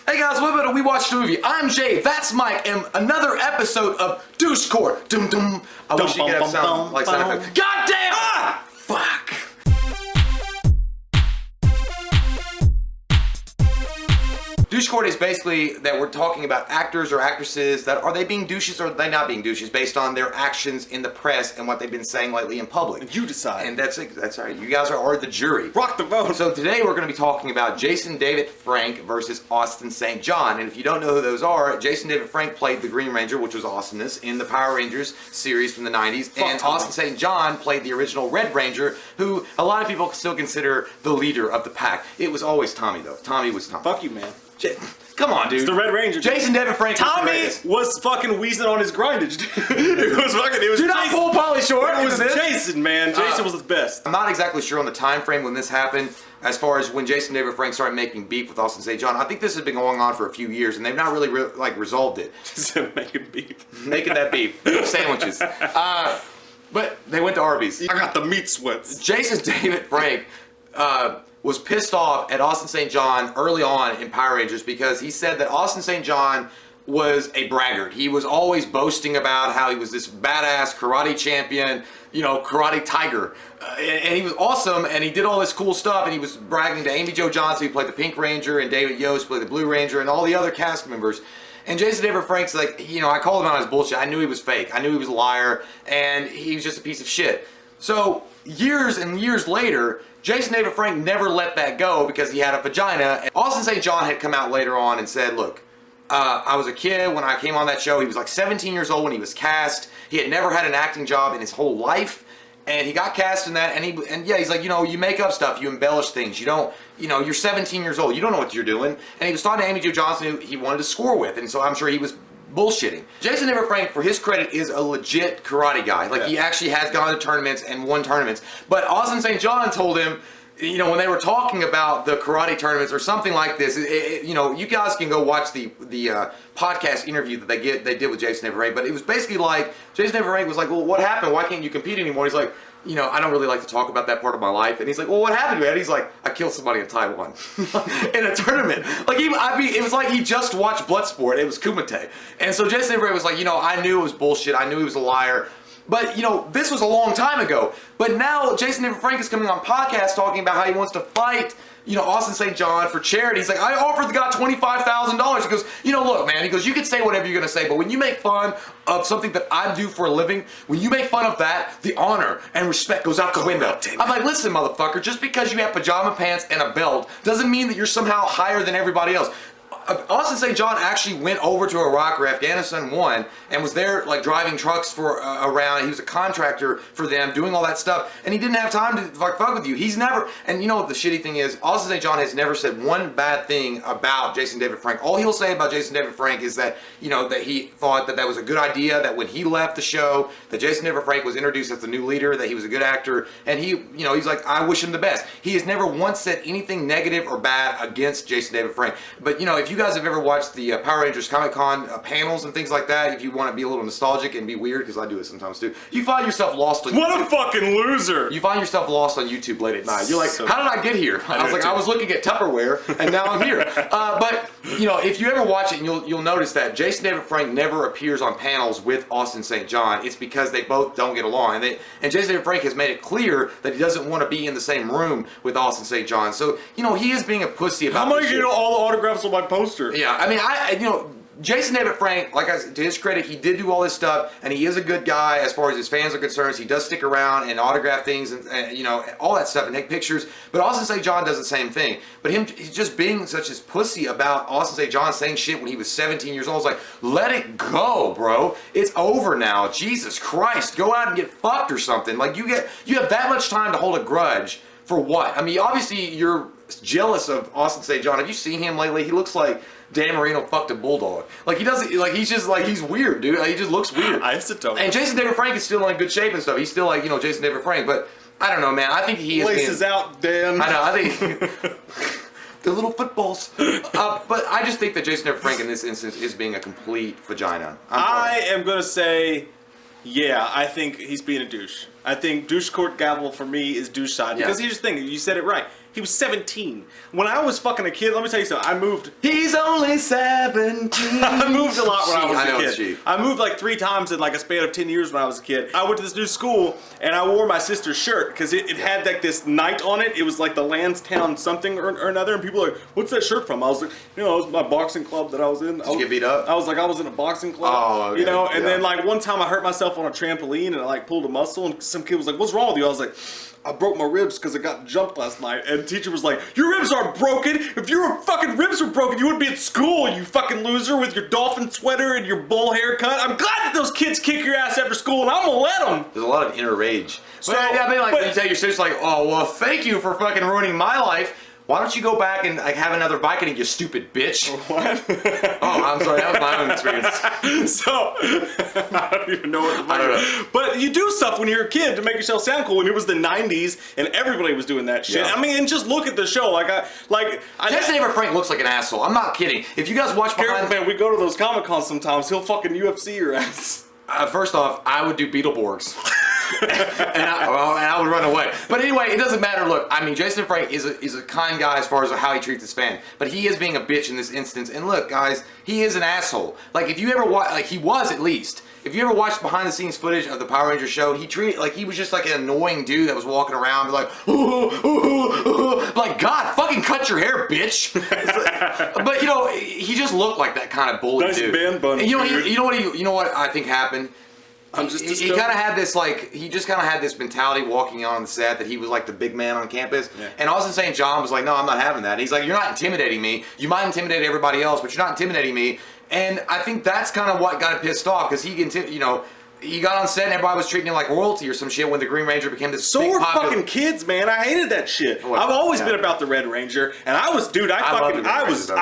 Hey guys, welcome to We Watched a Movie. I'm Jay, that's Mike, and another episode of Douche Court. Dum dum. I wish you could have sound like Seinfeld. God damn! Ah! Fuck. Douche Court is basically that we're talking about actors or actresses that are they being douches or are they not being douches based on their actions in the press and what they've been saying lately in public. And you decide. And that's right. You guys are the jury. Rock the vote. So today we're going to be talking about Jason David Frank versus Austin St. John. And if you don't know who those are, Jason David Frank played the Green Ranger, which was awesomeness, in the Power Rangers series from the 90s. And Austin St. John played the original Red Ranger, who a lot of people still consider the leader of the pack. It was always Tommy, though. Tommy was Tommy. Fuck you, man. Come on, dude. It's the Red Ranger. Jason David Frank. Tommy was fucking wheezing on his grindage. It was Do not pull Pauly Short. It was Jason, man. Jason was the best. I'm not exactly sure on the time frame when this happened, as far as when Jason David Frank started making beef with Austin St. John. I think this has been going on for a few years, and they've not really resolved it. Making beef. Making that beef sandwiches. But they went to Arby's. I got the meat sweats. Jason David Frank was pissed off at Austin St. John early on in Power Rangers because he said that Austin St. John was a braggart. He was always boasting about how he was this badass karate champion, you know, karate tiger. And he was awesome, and he did all this cool stuff, and he was bragging to Amy Jo Johnson, who played the Pink Ranger, and David Yost played the Blue Ranger, and all the other cast members. And Jason David Frank's like, you know, I called him out on his bullshit. I knew he was fake. I knew he was a liar, and he was just a piece of shit. So years and years later, Jason David Frank never let that go because he had a vagina. And Austin St. John had come out later on and said, look, I was a kid when I came on that show. He was like 17 years old when he was cast. He had never had an acting job in his whole life. And he got cast in that, and yeah, he's like, you know, you make up stuff, you embellish things, you don't, you know, you're 17 years old, you don't know what you're doing. And he was talking to Amy Jo Johnson, who he wanted to score with, and so I'm sure he was bullshitting. Jason David Frank, for his credit, is a legit karate guy. Like, he actually has gone to tournaments and won tournaments. But Austin St. John told him, you know, when they were talking about the karate tournaments or something like this, you know, you guys can go watch the podcast interview that they did with Jason David Frank, but it was basically like, Jason David Frank was like, well, what happened? Why can't you compete anymore? He's like, you know, I don't really like to talk about that part of my life. And he's like, well, what happened, man? He's like, I killed somebody in Taiwan in a tournament. Like, I mean, it was like he just watched Bloodsport. It was Kumite. And so Jason David Frank was like, you know, I knew it was bullshit. I knew he was a liar. But, you know, this was a long time ago. But now Jason David Frank is coming on podcasts talking about how he wants to fight, you know, Austin St. John for charity. He's like, I offered the guy $25,000. He goes, you know, look, man. He goes, you can say whatever you're going to say, but when you make fun of something that I do for a living, when you make fun of that, the honor and respect goes out the window. I'm like, listen, motherfucker, just because you have pajama pants and a belt doesn't mean that you're somehow higher than everybody else. Austin St. John actually went over to Iraq, where Afghanistan won, and was there like driving trucks for around. He was a contractor for them, doing all that stuff, and he didn't have time to like fuck with you. He's never, and you know what the shitty thing is, Austin St. John has never said one bad thing about Jason David Frank. All he'll say about Jason David Frank is that, you know, that he thought that was a good idea, that when he left the show, that Jason David Frank was introduced as the new leader, that he was a good actor, and he, you know, he's like, I wish him the best. He has never once said anything negative or bad against Jason David Frank. But, you know, if you guys have ever watched the Power Rangers Comic-Con panels and things like that, if you want to be a little nostalgic and be weird, because I do it sometimes too, you find yourself lost on YouTube. What a fucking loser! You find yourself lost on YouTube late at night. You're like, how did I get here? I was like, I was looking at Tupperware, and now I'm here. But, you know, if you ever watch it, you'll notice that Jason David Frank never appears on panels with Austin St. John. It's because they both don't get along. And Jason David Frank has made it clear that he doesn't want to be in the same room with Austin St. John. So, you know, he is being a pussy about How am I getting all the autographs on my poster? Yeah, I mean, you know, Jason David Frank, like I said, to his credit, he did do all this stuff, and he is a good guy as far as his fans are concerned. He does stick around and autograph things and you know, all that stuff and take pictures. But Austin St. John does the same thing. But he's just being such a pussy about Austin St. John saying shit when he was 17 years old. It's like, let it go, bro. It's over now. Jesus Christ. Go out and get fucked or something. Like, you have that much time to hold a grudge for what? I mean, obviously you're jealous of Austin St. John. Have you seen him lately? He looks like Dan Marino fucked a bulldog. Like, he doesn't, like, he's just like, he's weird, dude. Like, he just looks weird. I used to tell him. And Jason David Frank is still in good shape and stuff. He's still like, you know, Jason David Frank. But I don't know, man. I think he is. Laces out, Dan. I know. I think the little footballs. But I just think that Jason David Frank in this instance is being a complete vagina. I am gonna say, yeah, I think he's being a douche. I think douche court gavel for me is douche side. Because here's the thing, you said it right. He was 17. When I was fucking a kid, let me tell you something. I moved. He's only 17. I moved a lot when I was I know a it's kid. cheap. I moved like 3 times in like a span of 10 years when I was a kid. I went to this new school and I wore my sister's shirt because it had like this knight on it. It was like the Lansdowne something or another. And people were like, what's that shirt from? I was like, you know, it was my boxing club that I was in. Did you get beat up? I was like, I was in a boxing club. Oh, okay. You know, and Yeah. then like one time I hurt myself on a trampoline and I like pulled a muscle and some kid was like, what's wrong with you? I was like, I broke my ribs because I got jumped last night. And the teacher was like, your ribs aren't broken. If your fucking ribs were broken, you wouldn't be at school, you fucking loser with your dolphin sweater and your bull haircut. I'm glad that those kids kick your ass after school and I'm gonna let them. There's a lot of inner rage. So, But yeah, I mean, like, but- you tell your sister, like, oh, well, thank you for fucking ruining my life. Why don't you go back and like have another Vicodin, you stupid bitch? What? Oh, I'm sorry, that was my own experience. So, I don't even know what the fuck. I don't know. But you do stuff when you're a kid to make yourself sound cool. And it was the 90s and everybody was doing that shit. Yeah. I mean, and just look at the show. Jason Aver Frank looks like an asshole. I'm not kidding. If you guys watch Careful, behind, man, we go to those Comic Cons sometimes. He'll fucking UFC your ass. First off, I would do Beetleborgs. and I would run away. But anyway, it doesn't matter. Look, I mean, Jason Frank is a kind guy as far as how he treats his fan, but he is being a bitch in this instance. And look, guys, he is an asshole. Like if you ever watch, like he was at least. If you ever watched behind the scenes footage of the Power Rangers show, he treated like he was just like an annoying dude that was walking around like, like God, fucking cut your hair, bitch. But you know, he just looked like that kind of bully Nice dude. man bun, And dude. you know what I think happened. I'm just He kind of had this like he just kind of had this mentality walking on the set that he was like the big man on campus. Yeah. And Austin St. John was like, no, I'm not having that. He's like, you're not intimidating me. You might intimidate everybody else, but you're not intimidating me. And I think that's kind of what got him pissed off because he got on set and everybody was treating him like royalty or some shit when the Green Ranger became this. So big were popular- fucking kids, man. I hated that shit. What? I've always Yeah. been about the Red Ranger, and I was, dude. I love the Red Ranger,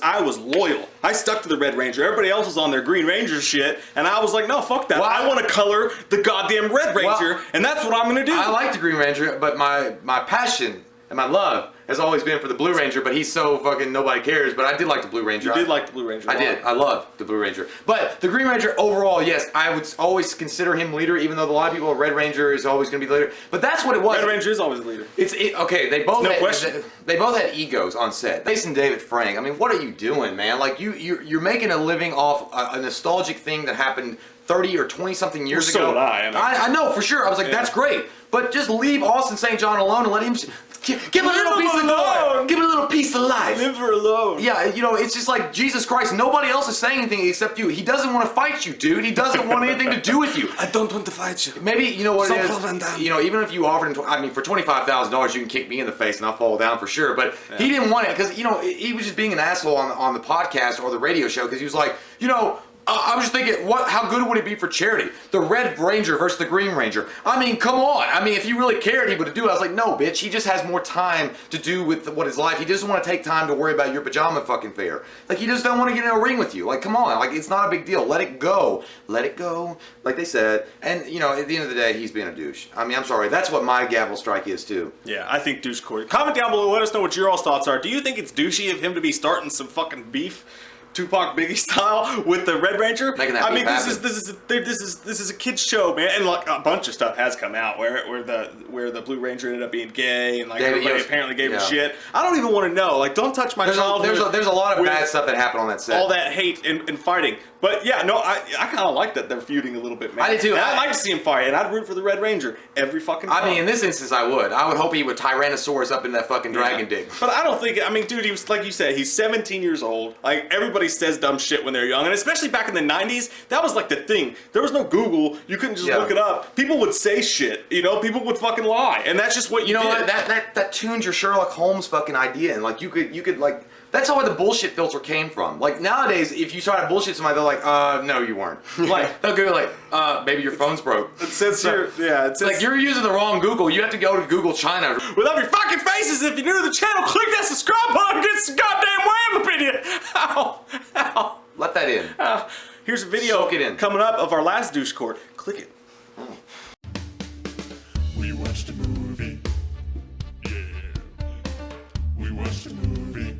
I was loyal. I stuck to the Red Ranger. Everybody else was on their Green Ranger shit, and I was like, no, fuck that. Well, I want to color the goddamn Red Ranger, and that's what I'm gonna do. I like the Green Ranger, but my passion and my love has always been for the Blue Ranger, but he's so fucking nobody cares. But I did like the Blue Ranger. You did like the Blue Ranger. I did. I love the Blue Ranger. But the Green Ranger overall, yes, I would always consider him leader, even though a lot of people, Red Ranger is always going to be the leader. But that's what it was. Red Ranger is always the leader. Okay, they both No had, question. They both had egos on set. Jason David Frank, I mean, what are you doing, man? Like you're making a living off a nostalgic thing that happened 30 or 20 something years So ago. would I mean. I know for sure. I was like, Yeah. that's great, but just leave Austin St. John alone and let him give him a little piece of alone. give him a little piece of life. Leave her alone. Yeah, you know, it's just like, Jesus Christ, nobody else is saying anything except you. He doesn't want to fight you, dude. He doesn't want anything to do with you. I don't want to fight you. Maybe, you know what it Jean-Claude Van is? Damme. You know, even if you offered him, I mean, for $25,000, you can kick me in the face and I'll fall down for sure. But he didn't want it because, you know, he was just being an asshole on the podcast or the radio show because he was like, you know, I was just thinking, how good would it be for charity? The Red Ranger versus the Green Ranger. I mean, come on. I mean, if he really cared, he would do it. I was like, no, bitch. He just has more time to do with what his life. He doesn't want to take time to worry about your pajama fucking fair. Like, he just don't want to get in a ring with you. Like, come on. Like, it's not a big deal. Let it go. Let it go. Like they said. And, you know, at the end of the day, he's being a douche. I mean, I'm sorry. That's what my gavel strike is, too. Yeah, I think douche Corey. Comment down below. Let us know what your all's thoughts are. Do you think it's douchey of him to be starting some fucking beef? Tupac Biggie style with the Red Ranger. Making that I mean, beef this is a kids show, man, and like a bunch of stuff has come out where the Blue Ranger ended up being gay and like everybody apparently gave him shit. I don't even want to know. Like, don't touch my childhood. There's a lot of with bad stuff that happened on that set. all that hate and fighting. But yeah, no, I kind of like that they're feuding a little bit, man. I did too. And I'd like to see him fight, and I'd root for the Red Ranger every fucking time. I mean, in this instance, I would. I would hope he would Tyrannosaurus up in that fucking dragon dick. But I don't think, I mean, dude, he was, like you said, he's 17 years old. Like, everybody says dumb shit when they're young. And especially back in the 90s, that was like the thing. There was no Google. You couldn't just look it up. People would say shit, you know? People would fucking lie. And that's just what you know did. what? That tunes your Sherlock Holmes fucking idea. And, like, you could like... That's how the bullshit filter came from. Like, nowadays, if you try to bullshit somebody, they're like, no, you weren't. Like, they'll go like, maybe your phone's broke. It says here, yeah, it says... Like, you're using the wrong Google. You have to go to Google China. Without your fucking faces, if you're new to the channel, click that subscribe button and get some goddamn wham opinion. Ow. Ow. Let that in. Here's a video Soak it in. coming up of our last douche court. Click it. We watched a movie. Yeah. We watched a movie.